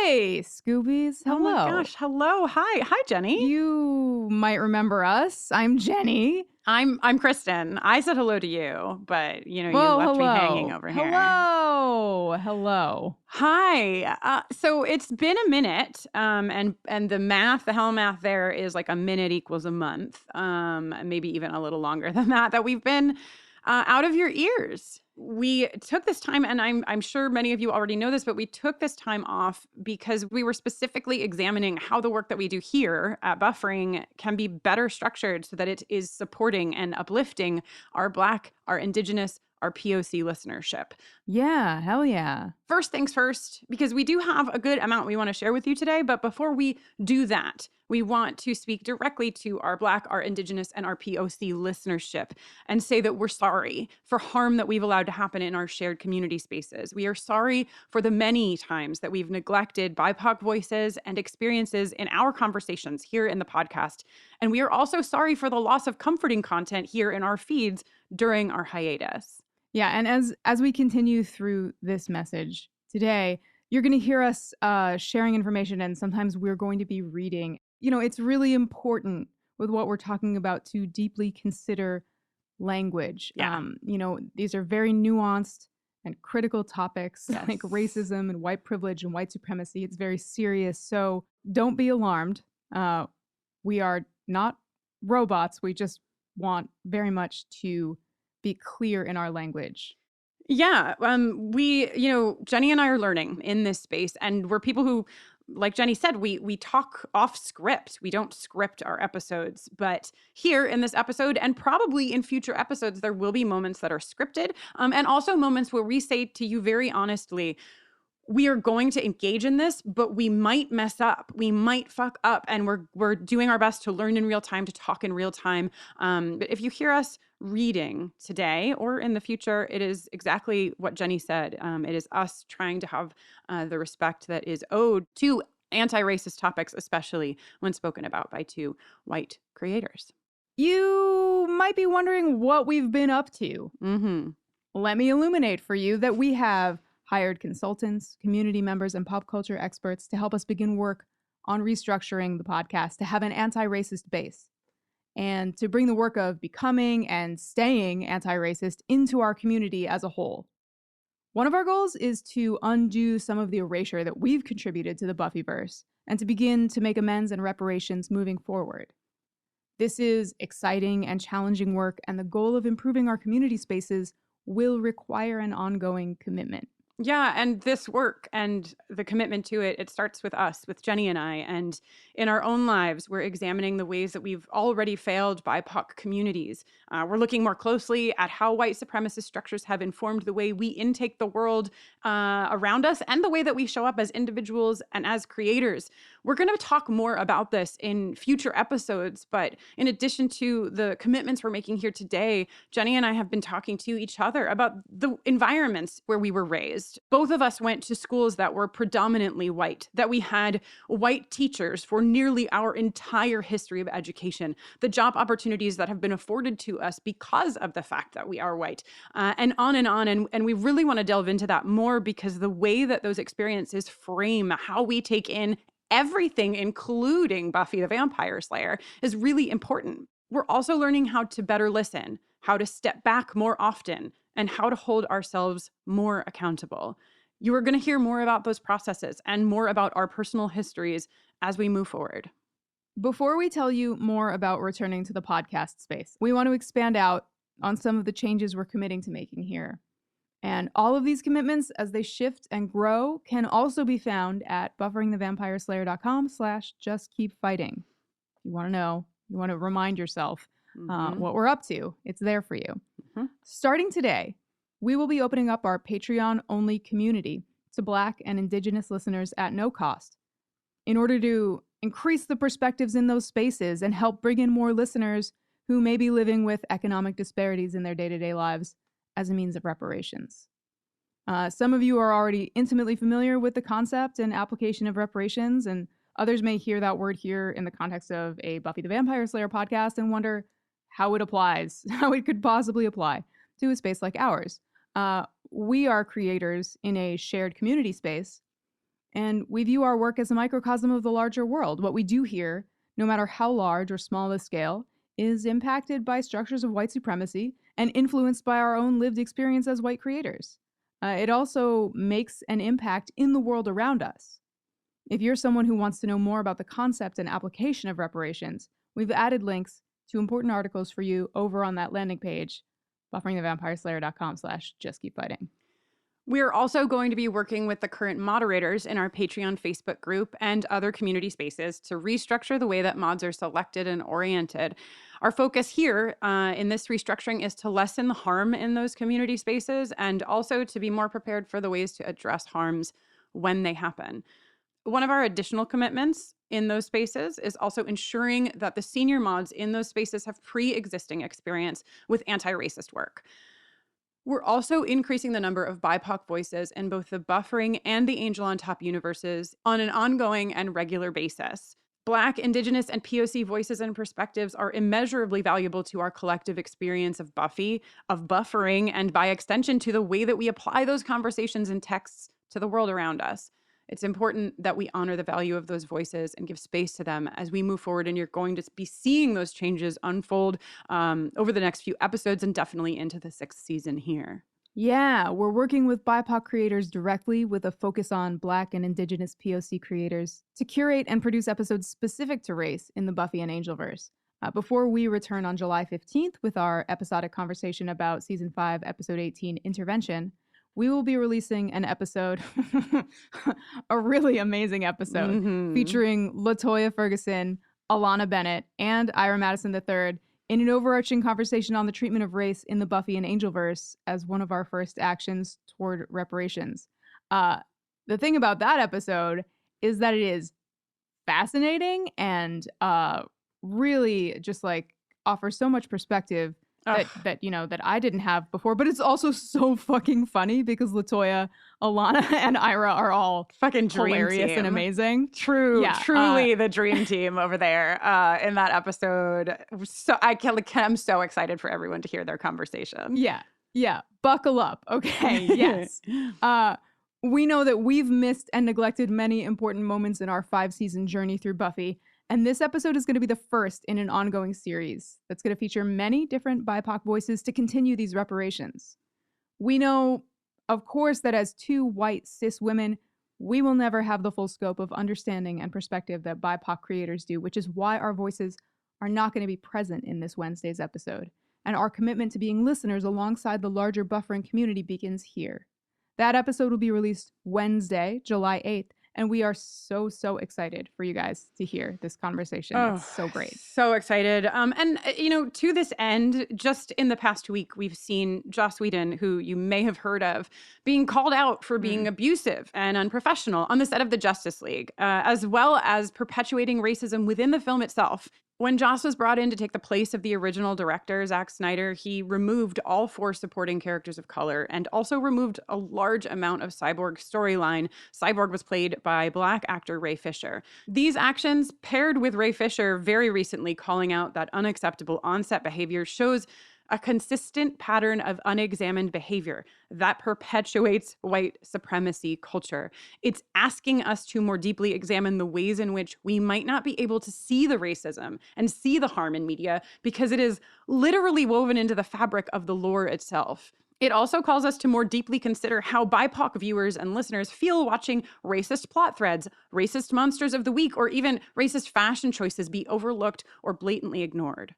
Hey, Scoobies. Hello. Oh my gosh. Hello. Hi, Jenny. You might remember us. I'm Jenny. I'm Kristin. I said hello to you, but you Well, left me hello. hanging over here. Hello. Hi. So it's been a minute, and the hell math there is like a minute equals a month, maybe even a little longer than that we've been out of your ears. We took this time, and I'm sure many of you already know this, but we took this time off because we were specifically examining how the work that we do here at Buffering can be better structured so that it is supporting and uplifting our Black, our Indigenous, our POC listenership. Yeah, hell yeah. First things first, because we do have a good amount we want to share with you today, but before we do that, we want to speak directly to our Black, our Indigenous, and our POC listenership and say that we're sorry for harm that we've allowed to happen in our shared community spaces. We are sorry for the many times that we've neglected BIPOC voices and experiences in our conversations here in the podcast. And we are also sorry for the loss of comforting content here in our feeds during our hiatus. Yeah, and as we continue through this message today, you're going to hear us sharing information, and sometimes we're going to be reading. It's really important with what we're talking about to deeply consider language. Yeah. These are very nuanced and critical topics, Yes. like racism and white privilege and white supremacy. It's very serious, so don't be alarmed. We are not robots. We just want very much to be clear in our language. Yeah. Jenny and I are learning in this space, and we're people who, like Jenny said, we talk off script. We don't script our episodes, but here in this episode and probably in future episodes, there will be moments that are scripted, and also moments where we say to you very honestly, we are going to engage in this, but we might mess up. We might fuck up, and we're doing our best to learn in real time, to talk in real time. But if you hear us reading today or in the future, it is exactly what Jenny said. It is us trying to have the respect that is owed to anti-racist topics, especially when spoken about by two white creators. You might be wondering what we've been up to. Mm-hmm. Let me illuminate for you that we have hired consultants, community members, and pop culture experts to help us begin work on restructuring the podcast to have an anti-racist base and to bring the work of becoming and staying anti-racist into our community as a whole. One of our goals is to undo some of the erasure that we've contributed to the Buffyverse and to begin to make amends and reparations moving forward. This is exciting and challenging work, and the goal of improving our community spaces will require an ongoing commitment. Yeah, and this work and the commitment to it starts with us, with Jenny and I. And in our own lives, we're examining the ways that we've already failed BIPOC communities. We're looking more closely at how white supremacist structures have informed the way we intake the world around us and the way that we show up as individuals and as creators. We're going to talk more about this in future episodes. But in addition to the commitments we're making here today, Jenny and I have been talking to each other about the environments where we were raised. Both of us went to schools that were predominantly white, that we had white teachers for nearly our entire history of education, the job opportunities that have been afforded to us because of the fact that we are white, and on and on. And we really want to delve into that more because the way that those experiences frame how we take in everything, including Buffy the Vampire Slayer, is really important. We're also learning how to better listen, how to step back more often, and how to hold ourselves more accountable. You are going to hear more about those processes and more about our personal histories as we move forward. Before we tell you more about returning to the podcast space, we want to expand out on some of the changes we're committing to making here. And all of these commitments, as they shift and grow, can also be found at bufferingthevampireslayer.com/justkeepfighting. If you want to know, you want to remind yourself what we're up to, it's there for you. Mm-hmm. Starting today, we will be opening up our Patreon-only community to Black and Indigenous listeners at no cost in order to increase the perspectives in those spaces and help bring in more listeners who may be living with economic disparities in their day-to-day lives as a means of reparations. Some of you are already intimately familiar with the concept and application of reparations, and others may hear that word here in the context of a Buffy the Vampire Slayer podcast and wonder how it applies, how it could possibly apply to a space like ours. We are creators in a shared community space, And we view our work as a microcosm of the larger world. What we do here, no matter how large or small the scale, is impacted by structures of white supremacy and influenced by our own lived experience as white creators. It also makes an impact in the world around us. If you're someone who wants to know more about the concept and application of reparations, we've added links to important articles for you over on that landing page, bufferingthevampireslayer.com/justkeepfighting. We're also going to be working with the current moderators in our Patreon Facebook group and other community spaces to restructure the way that mods are selected and oriented. Our focus here in this restructuring is to lessen the harm in those community spaces and also to be more prepared for the ways to address harms when they happen. One of our additional commitments in those spaces is also ensuring that the senior mods in those spaces have pre-existing experience with anti-racist work. We're also increasing the number of BIPOC voices in both the Buffering and the Angel on Top universes on an ongoing and regular basis. Black, Indigenous, and POC voices and perspectives are immeasurably valuable to our collective experience of Buffy, of buffering, and by extension to the way that we apply those conversations and texts to the world around us. It's important that we honor the value of those voices and give space to them as we move forward. And you're going to be seeing those changes unfold over the next few episodes and definitely into the 6th season here. Yeah, we're working with BIPOC creators directly with a focus on Black and Indigenous POC creators to curate and produce episodes specific to race in the Buffy and Angelverse. Before we return on July 15th with our episodic conversation about Season 5, Episode 18, Intervention, we will be releasing an episode, a really amazing episode, featuring LaToya Ferguson, Alanna Bennett, and Ira Madison III in an overarching conversation on the treatment of race in the Buffy and Angelverse as one of our first actions toward reparations. The thing about that episode is that it is fascinating and really just like offers so much perspective that I didn't have before, but it's also so fucking funny because LaToya, Alanna, and Ira are all fucking hilarious and amazing. Truly the dream team over there in that episode. So I'm so excited for everyone to hear their conversation. Yeah. Buckle up. Okay. Yes. We know that we've missed and neglected many important moments in our 5-season journey through Buffy. And this episode is going to be the first in an ongoing series that's going to feature many different BIPOC voices to continue these reparations. We know, of course, that as 2 white cis women, we will never have the full scope of understanding and perspective that BIPOC creators do, which is why our voices are not going to be present in this Wednesday's episode. And our commitment to being listeners alongside the larger buffering community begins here. That episode will be released Wednesday, July 8th. And we are so excited for you guys to hear this conversation. It's so great. So excited. And, to this end, just in the past week, we've seen Joss Whedon, who you may have heard of, being called out for being abusive and unprofessional on the set of the Justice League, as well as perpetuating racism within the film itself. When Joss was brought in to take the place of the original director, Zack Snyder, he removed all 4 supporting characters of color and also removed a large amount of Cyborg's storyline. Cyborg was played by Black actor Ray Fisher. These actions, paired with Ray Fisher very recently calling out that unacceptable on-set behavior, shows a consistent pattern of unexamined behavior that perpetuates white supremacy culture. It's asking us to more deeply examine the ways in which we might not be able to see the racism and see the harm in media because it is literally woven into the fabric of the lore itself. It also calls us to more deeply consider how BIPOC viewers and listeners feel watching racist plot threads, racist monsters of the week, or even racist fashion choices be overlooked or blatantly ignored.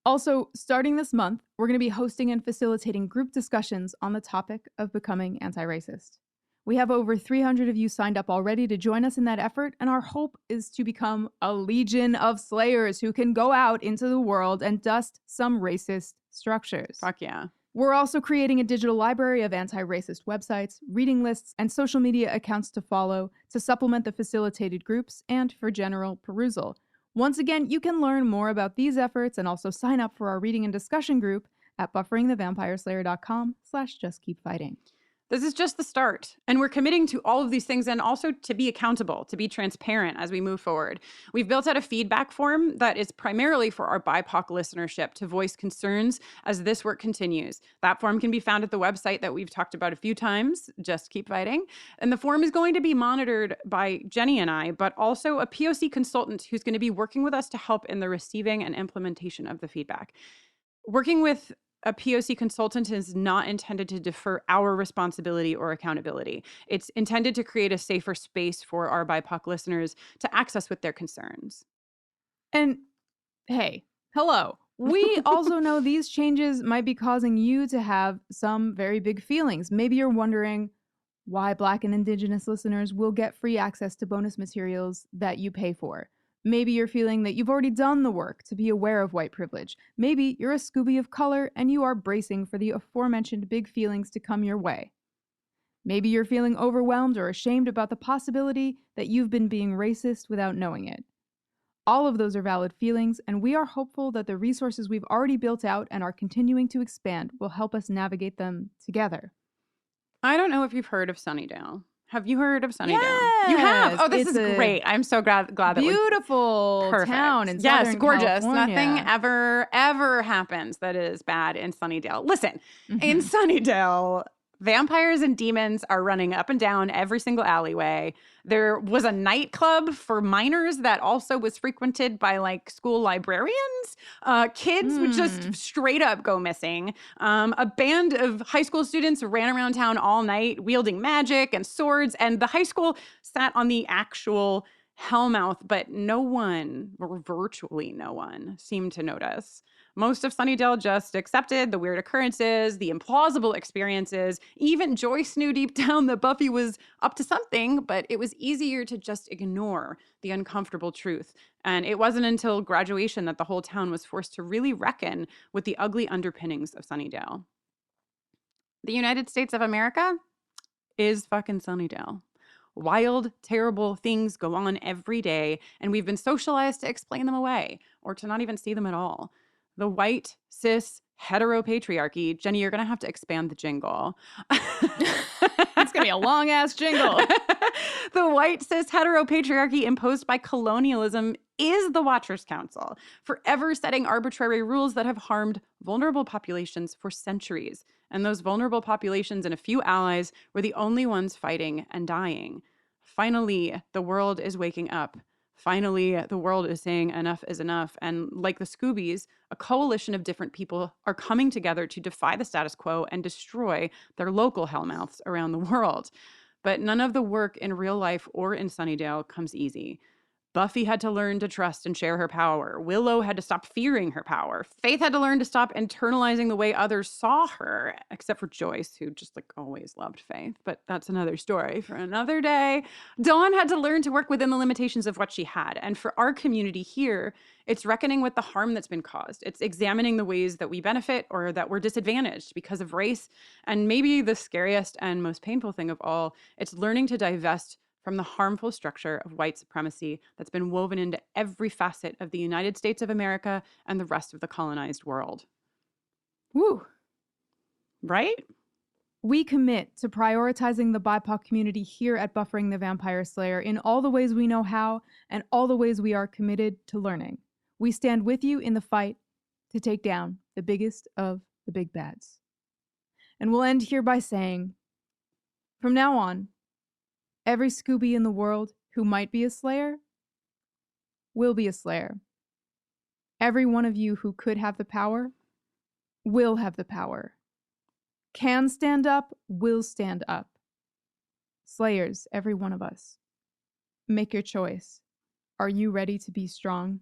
Also, starting this month, we're going to be hosting and facilitating group discussions on the topic of becoming anti-racist. We have over 300 of you signed up already to join us in that effort, and our hope is to become a legion of slayers who can go out into the world and dust some racist structures. Fuck yeah. We're also creating a digital library of anti-racist websites, reading lists, and social media accounts to follow to supplement the facilitated groups and for general perusal. Once again, you can learn more about these efforts and also sign up for our reading and discussion group at bufferingthevampireslayer.com/justkeepfighting. This is just the start. And we're committing to all of these things and also to be accountable, to be transparent as we move forward. We've built out a feedback form that is primarily for our BIPOC listenership to voice concerns as this work continues. That form can be found at the website that we've talked about a few times, Just Keep Fighting. And the form is going to be monitored by Jenny and I, but also a POC consultant who's going to be working with us to help in the receiving and implementation of the feedback. Working with a POC consultant is not intended to defer our responsibility or accountability. It's intended to create a safer space for our BIPOC listeners to access with their concerns. And hey, hello. We also know these changes might be causing you to have some very big feelings. Maybe you're wondering why Black and Indigenous listeners will get free access to bonus materials that you pay for. Maybe you're feeling that you've already done the work to be aware of white privilege. Maybe you're a Scooby of color and you are bracing for the aforementioned big feelings to come your way. Maybe you're feeling overwhelmed or ashamed about the possibility that you've been being racist without knowing it. All of those are valid feelings, and we are hopeful that the resources we've already built out and are continuing to expand will help us navigate them together. I don't know if you've heard of Sunnydale. Have you heard of Sunnydale? Yes! You have. Oh, this is great. I'm so glad that beautiful town in Southern Yes, gorgeous. California. Nothing ever happens that is bad in Sunnydale. Listen, in Sunnydale, vampires and demons are running up and down every single alleyway. There was a nightclub for minors that also was frequented by like school librarians. Kids would just straight up go missing. A band of high school students ran around town all night wielding magic and swords. And the high school sat on the actual Hellmouth, but no one, or virtually no one, seemed to notice. Most of Sunnydale just accepted the weird occurrences, the implausible experiences. Even Joyce knew deep down that Buffy was up to something, but it was easier to just ignore the uncomfortable truth. And it wasn't until graduation that the whole town was forced to really reckon with the ugly underpinnings of Sunnydale. The United States of America is fucking Sunnydale. Wild, terrible things go on every day, and we've been socialized to explain them away or to not even see them at all. The white, cis, heteropatriarchy. Jenny, you're going to have to expand the jingle. It's going to be a long-ass jingle. The white, cis, heteropatriarchy imposed by colonialism is the Watchers Council, forever setting arbitrary rules that have harmed vulnerable populations for centuries. And those vulnerable populations and a few allies were the only ones fighting and dying. Finally, the world is waking up. Finally, the world is saying enough is enough. And like the Scoobies, a coalition of different people are coming together to defy the status quo and destroy their local hellmouths around the world. But none of the work in real life or in Sunnydale comes easy. Buffy had to learn to trust and share her power. Willow had to stop fearing her power. Faith had to learn to stop internalizing the way others saw her, except for Joyce, who just like always loved Faith. But that's another story for another day. Dawn had to learn to work within the limitations of what she had. And for our community here, it's reckoning with the harm that's been caused. It's examining the ways that we benefit or that we're disadvantaged because of race. And maybe the scariest and most painful thing of all, it's learning to divest from the harmful structure of white supremacy that's been woven into every facet of the United States of America and the rest of the colonized world. Woo. Right? We commit to prioritizing the BIPOC community here at Buffering the Vampire Slayer in all the ways we know how and all the ways we are committed to learning. We stand with you in the fight to take down the biggest of the big bads. And we'll end here by saying, from now on, every Scooby in the world who might be a Slayer will be a Slayer. Every one of you who could have the power will have the power. Can stand up, will stand up. Slayers, every one of us. Make your choice. Are you ready to be strong?